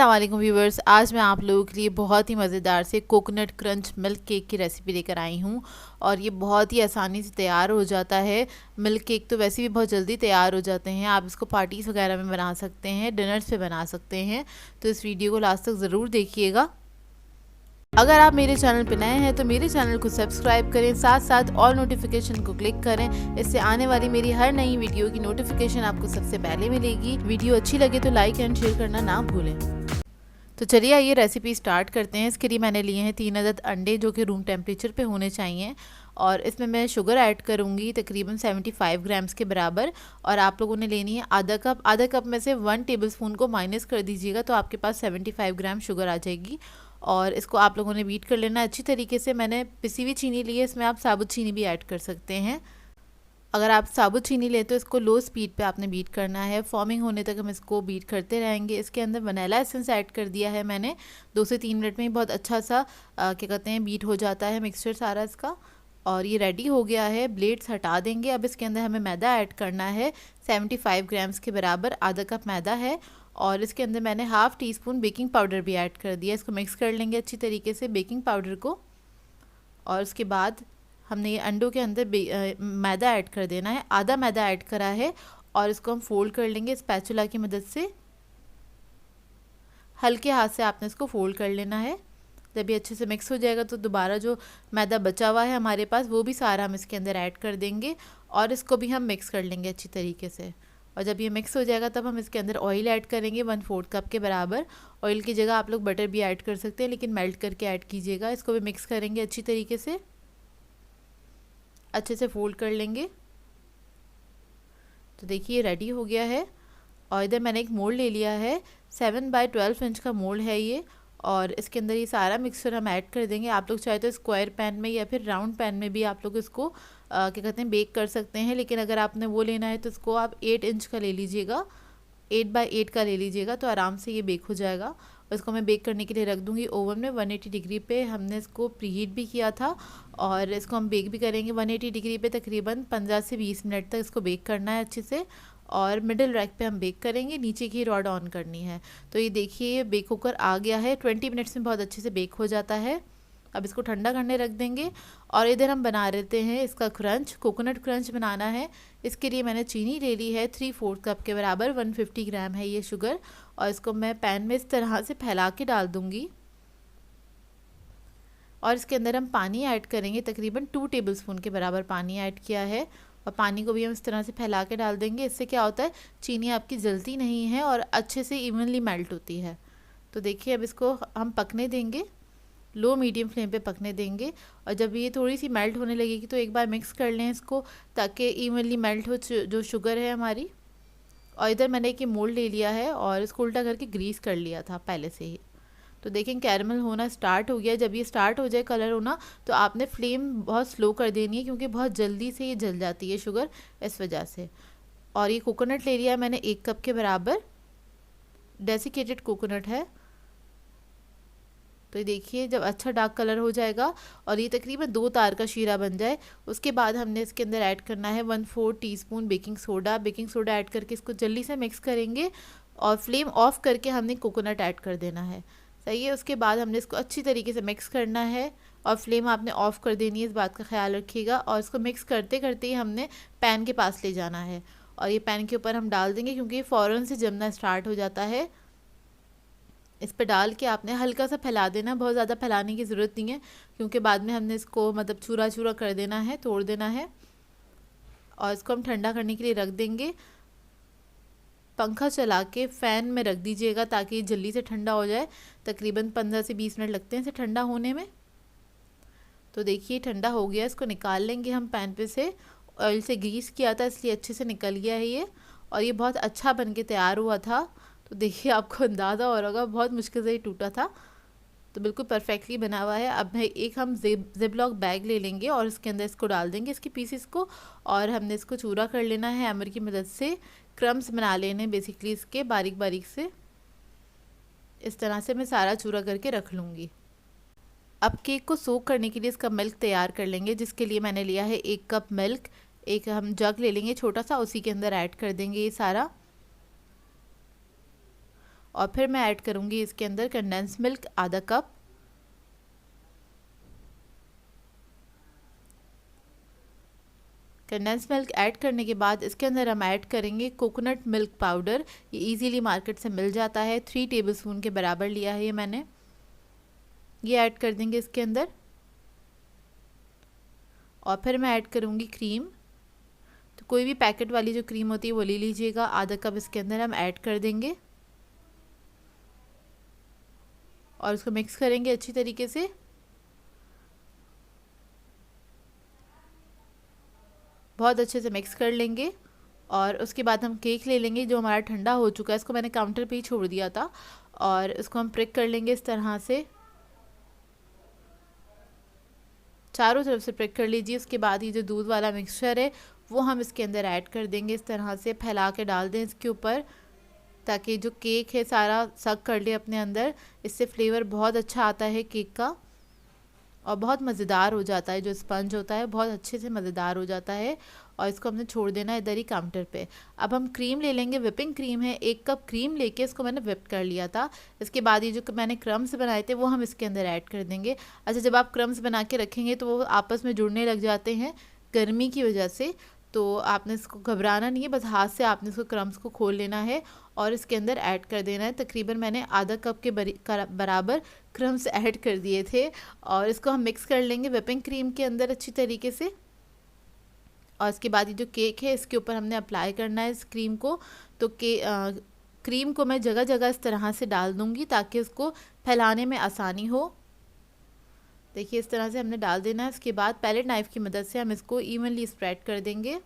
अस्सलाम वालेकुम व्यूवर्स, आज मैं आप लोगों के लिए बहुत ही मज़ेदार से कोकोनट क्रंच मिल्क केक की रेसिपी लेकर आई हूँ। और ये बहुत ही आसानी से तैयार हो जाता है। मिल्क केक तो वैसे भी बहुत जल्दी तैयार हो जाते हैं। आप इसको पार्टीज़ वगैरह में बना सकते हैं, डिनर्स पे बना सकते हैं। तो इस वीडियो को लास्ट तक ज़रूर देखिएगा। अगर आप मेरे चैनल पर नए हैं तो मेरे चैनल को सब्सक्राइब करें, साथ साथ ऑल नोटिफिकेशन को क्लिक करें। इससे आने वाली मेरी हर नई वीडियो की नोटिफिकेशन आपको सबसे पहले मिलेगी। वीडियो अच्छी लगे तो लाइक एंड शेयर करना ना भूलें। तो चलिए आइए रेसिपी स्टार्ट करते हैं। इसके लिए मैंने लिए हैं 3 अदद अंडे जो कि रूम टेम्परेचर पे होने चाहिए। और इसमें मैं शुगर ऐड करूँगी तकरीबन 75 ग्राम्स के बराबर। और आप लोगों ने लेनी है आधा कप में से 1 टेबलस्पून को माइनस कर दीजिएगा तो आपके पास 75 ग्राम शुगर आ जाएगी। और इसको आप लोगों ने बीट कर लेना अच्छी तरीके से। मैंने पिसी हुई चीनी ली है, इसमें आप साबुत चीनी भी ऐड कर सकते हैं। अगर आप साबुत चीनी लें तो इसको लो स्पीड पे आपने बीट करना है। फॉर्मिंग होने तक हम इसको बीट करते रहेंगे। इसके अंदर वनीला एसेंस ऐड कर दिया है मैंने। 2 से 3 मिनट में ही बहुत अच्छा सा क्या कहते हैं बीट हो जाता है मिक्सचर सारा इसका। और ये रेडी हो गया है। ब्लेड्स हटा देंगे। अब इसके अंदर हमें मैदा ऐड करना है 75 ग्राम्स के बराबर, आधा कप मैदा है। और इसके अंदर मैंने half tea spoon baking powder भी ऐड कर दिया। इसको मिक्स कर लेंगे अच्छी तरीके से बेकिंग पाउडर को। और उसके बाद हमने ये अंडों के अंदर मैदा ऐड कर देना है। आधा मैदा ऐड करा है और इसको हम फोल्ड कर लेंगे स्पैचुला की मदद से। हल्के हाथ से आपने इसको फोल्ड कर लेना है। जब ये अच्छे से मिक्स हो जाएगा तो दोबारा जो मैदा बचा हुआ है हमारे पास वो भी सारा हम इसके अंदर ऐड कर देंगे। और इसको भी हम मिक्स कर लेंगे अच्छी तरीके से। और जब ये मिक्स हो जाएगा तब हम इसके अंदर ऑयल ऐड करेंगे 1/4 कप के बराबर। ऑयल की जगह आप लोग बटर भी ऐड कर सकते हैं, लेकिन मेल्ट करके ऐड कीजिएगा। इसको भी मिक्स करेंगे अच्छी तरीके से, अच्छे से फोल्ड कर लेंगे। तो देखिए रेडी हो गया है। और इधर मैंने एक मोल्ड ले लिया है, 7 बाय 12 इंच का मोल्ड है ये। और इसके अंदर ये सारा मिक्सचर हम ऐड कर देंगे। आप लोग चाहे तो स्क्वायर पैन में या फिर राउंड पैन में भी आप लोग इसको क्या कहते हैं बेक कर सकते हैं। लेकिन अगर आपने वो लेना है तो इसको आप 8 इंच का ले लीजिएगा, 8 बाय 8 का ले लीजिएगा, तो आराम से ये बेक हो जाएगा। और इसको मैं बेक करने के लिए रख दूंगी ओवन में 180 डिग्री पे। हमने इसको प्रीहीट भी किया था और इसको हम बेक भी करेंगे 180 डिग्री पे तकरीबन 15 से 20 मिनट तक इसको बेक करना है अच्छे से। और मिडिल रैक पे हम बेक करेंगे, नीचे की रॉड ऑन करनी है। तो ये देखिए ये बेक होकर आ गया है। 20 मिनट्स में बहुत अच्छे से बेक हो जाता है। अब इसको ठंडा करने रख देंगे। और इधर हम बना लेते हैं इसका क्रंच, कोकोनट क्रंच बनाना है। इसके लिए मैंने चीनी ले ली है 3/4 कप के बराबर, 150 ग्राम है ये शुगर। और इसको मैं पैन में इस तरह से फैला के डाल दूँगी। और इसके अंदर हम पानी ऐड करेंगे, तकरीबन 2 टेबलस्पून के बराबर पानी ऐड किया है। और पानी को भी हम इस तरह से फैला के डाल देंगे। इससे क्या होता है चीनी आपकी जलती नहीं है और अच्छे से इवनली मेल्ट होती है। तो देखिए अब इसको हम पकने देंगे, लो मीडियम फ्लेम पे पकने देंगे। और जब ये थोड़ी सी मेल्ट होने लगेगी तो एक बार मिक्स कर लें इसको, ताकि इवनली मेल्ट हो जो शुगर है हमारी। और इधर मैंने एक मोल्ड ले लिया है और इसको उल्टा करके ग्रीस कर लिया था पहले से ही। तो देखें कैरमल होना स्टार्ट हो गया। जब ये स्टार्ट हो जाए कलर होना तो आपने फ्लेम बहुत स्लो कर देनी है, क्योंकि बहुत जल्दी से ये जल जाती है शुगर, इस वजह से। और ये कोकोनट ले लिया मैंने 1 कप के बराबर, डेसिकेटेड कोकोनट है। तो ये देखिए जब अच्छा डार्क कलर हो जाएगा और ये तकरीबन 2 तार का शीरा बन जाए, उसके बाद हमने इसके अंदर ऐड करना है 1/4 teaspoon baking soda. Baking soda add करके इसको जल्दी से मिक्स करेंगे और फ्लेम ऑफ करके हमने कोकोनट ऐड कर देना है। सही है। उसके बाद हमने इसको अच्छी तरीके से मिक्स करना है और फ्लेम आपने ऑफ़ कर देनी है, इस बात का ख्याल रखिएगा। और इसको मिक्स करते करते ही हमने पैन के पास ले जाना है और ये पैन के ऊपर हम डाल देंगे, क्योंकि ये फ़ौरन से जमना स्टार्ट हो जाता है। इस पर डाल के आपने हल्का सा फैला देना, बहुत ज़्यादा फैलाने की ज़रूरत नहीं है, क्योंकि बाद में हमने इसको मतलब चूरा चूरा कर देना है, तोड़ देना है। और इसको हम ठंडा करने के लिए रख देंगे। पंखा चला के फ़ैन में रख दीजिएगा ताकि जल्दी से ठंडा हो जाए। तकरीबन 15 से 20 मिनट लगते हैं इसे ठंडा होने में। तो देखिए ठंडा हो गया, इसको निकाल लेंगे हम पैन पे से। ऑयल से ग्रीस किया था इसलिए अच्छे से निकल गया है ये। और ये बहुत अच्छा बन के तैयार हुआ था। तो देखिए आपको अंदाज़ा हो रहा होगा, बहुत मुश्किल से ये टूटा था। तो बिल्कुल परफेक्टली बना हुआ है। अब एक हम जिपलॉक बैग ले लेंगे और इसके अंदर इसको डाल देंगे इसके पीसेस को। और हमने इसको चूरा कर लेना है हैमर की मदद से। क्रम्स बना लेने बेसिकली इसके बारीक बारीक से। इस तरह से मैं सारा चूरा करके रख लूँगी। अब केक को सोक करने के लिए इसका मिल्क तैयार कर लेंगे, जिसके लिए मैंने लिया है 1 कप मिल्क। एक हम जग ले लेंगे छोटा सा, उसी के अंदर ऐड कर देंगे ये सारा। और फिर मैं ऐड करूँगी इसके अंदर कंडेंस मिल्क आधा कप। कंडेंस मिल्क ऐड करने के बाद इसके अंदर हम ऐड करेंगे कोकोनट मिल्क पाउडर। ये इजीली मार्केट से मिल जाता है, 3 टेबलस्पून के बराबर लिया है ये मैंने। ये ऐड कर देंगे इसके अंदर। और फिर मैं ऐड करूँगी क्रीम। तो कोई भी पैकेट वाली जो क्रीम होती है वो ले लीजिएगा, आधा कप इसके अंदर हम ऐड कर देंगे और इसको मिक्स करेंगे अच्छी तरीके से। बहुत अच्छे से मिक्स कर लेंगे और उसके बाद हम केक ले लेंगे जो हमारा ठंडा हो चुका है। इसको मैंने काउंटर पे ही छोड़ दिया था और इसको हम प्रिक कर लेंगे इस तरह से, चारों तरफ से प्रिक कर लीजिए। उसके बाद ये जो दूध वाला मिक्सचर है वो हम इसके अंदर ऐड कर देंगे, इस तरह से फैला के डाल दें इसके ऊपर, ताकि जो केक है सारा सक कर ले अपने अंदर। इससे फ्लेवर बहुत अच्छा आता है केक का और बहुत मज़ेदार हो जाता है। जो स्पंज होता है बहुत अच्छे से मज़ेदार हो जाता है। और इसको हमने छोड़ देना है इधर ही काउंटर पे। अब हम क्रीम ले लेंगे, विपिंग क्रीम है, 1 कप क्रीम लेके इसको मैंने विप कर लिया था। इसके बाद ये जो मैंने क्रम्स बनाए थे वो हम इसके अंदर ऐड कर देंगे। अच्छा, जब आप क्रम्स बना के रखेंगे तो वो आपस में जुड़ने लग जाते हैं गर्मी की वजह से, तो आपने इसको घबराना नहीं है, बस हाथ से आपने इसको क्रम्स को खोल लेना है और इसके अंदर ऐड कर देना है। तकरीबन मैंने आधा कप के बराबर क्रम्स ऐड कर दिए थे और इसको हम मिक्स कर लेंगे विपिंग क्रीम के अंदर अच्छी तरीके से। और इसके बाद ये जो केक है इसके ऊपर हमने अप्लाई करना है इस क्रीम को। तो क्रीम को मैं जगह जगह इस तरह से डाल दूँगी ताकि उसको फैलाने में आसानी हो। देखिए इस तरह से हमने डाल देना है। इसके बाद पैलेट नाइफ़ की मदद से हम इसको इवनली स्प्रेड कर देंगे,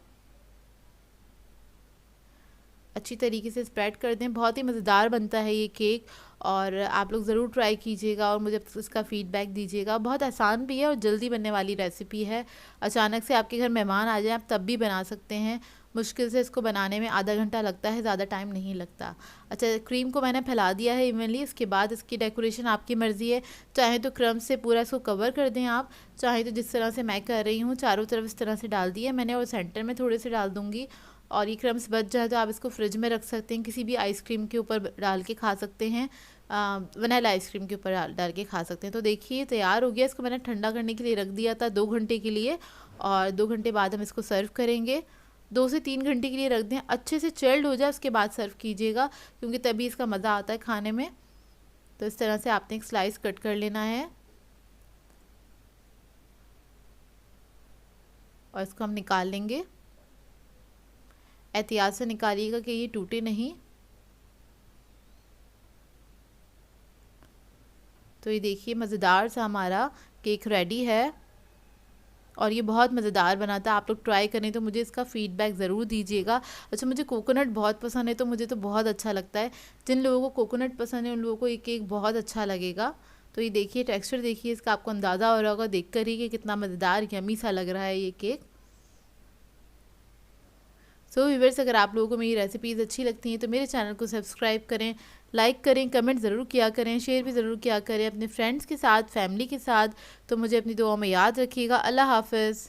अच्छी तरीके से स्प्रेड कर दें। बहुत ही मज़ेदार बनता है ये केक और आप लोग ज़रूर ट्राई कीजिएगा और मुझे इसका फ़ीडबैक दीजिएगा। बहुत आसान भी है और जल्दी बनने वाली रेसिपी है। अचानक से आपके घर मेहमान आ जाए आप तब भी बना सकते हैं। मुश्किल से इसको बनाने में आधा घंटा लगता है, ज़्यादा टाइम नहीं लगता। अच्छा, क्रीम को मैंने फैला दिया है इवनली। इसके बाद इसकी डेकोरेशन आपकी मर्ज़ी है, चाहे तो क्रम्स से पूरा इसको कवर कर दें आप, चाहे तो जिस तरह से मैं कर रही हूँ चारों तरफ इस तरह से डाल दिया मैंने और सेंटर में थोड़े से डाल दूँगी। और ये क्रम्स बच जाए तो आप इसको फ्रिज में रख सकते हैं, किसी भी आइसक्रीम के ऊपर डाल के खा सकते हैं, वनीला आइसक्रीम के ऊपर डाल के खा सकते हैं। तो देखिए तैयार हो गया। इसको मैंने ठंडा करने के लिए रख दिया था 2 घंटे के लिए और 2 घंटे बाद हम इसको सर्व करेंगे। 2 से 3 घंटे के लिए रख दें, अच्छे से चिल्ड हो जाए उसके बाद सर्व कीजिएगा, क्योंकि तभी इसका मज़ा आता है खाने में। तो इस तरह से आपने एक स्लाइस कट कर लेना है और इसको हम निकाल लेंगे। एहतियात से निकालिएगा कि ये टूटे नहीं। तो ये देखिए मज़ेदार सा हमारा केक रेडी है और ये बहुत मज़ेदार बना था। आप लोग ट्राई करें तो मुझे इसका फ़ीडबैक ज़रूर दीजिएगा। अच्छा, मुझे कोकोनट बहुत पसंद है तो मुझे तो बहुत अच्छा लगता है। जिन लोगों को कोकोनट पसंद है उन लोगों को ये केक बहुत अच्छा लगेगा। तो ये देखिए टेक्सचर देखिए इसका, आपको अंदाज़ा हो रहा होगा देख कर ही कि कितना मज़ेदार यम्मी सा लग रहा है ये केक। सो व्यूअर्स, अगर आप लोगों को मेरी रेसिपीज़ अच्छी लगती हैं तो मेरे चैनल को सब्सक्राइब करें, लाइक करें, कमेंट ज़रूर किया करें, शेयर भी ज़रूर किया करें अपने फ्रेंड्स के साथ, फैमिली के साथ। तो मुझे अपनी दुआओं में याद रखिएगा। अल्लाह हाफ़िज़।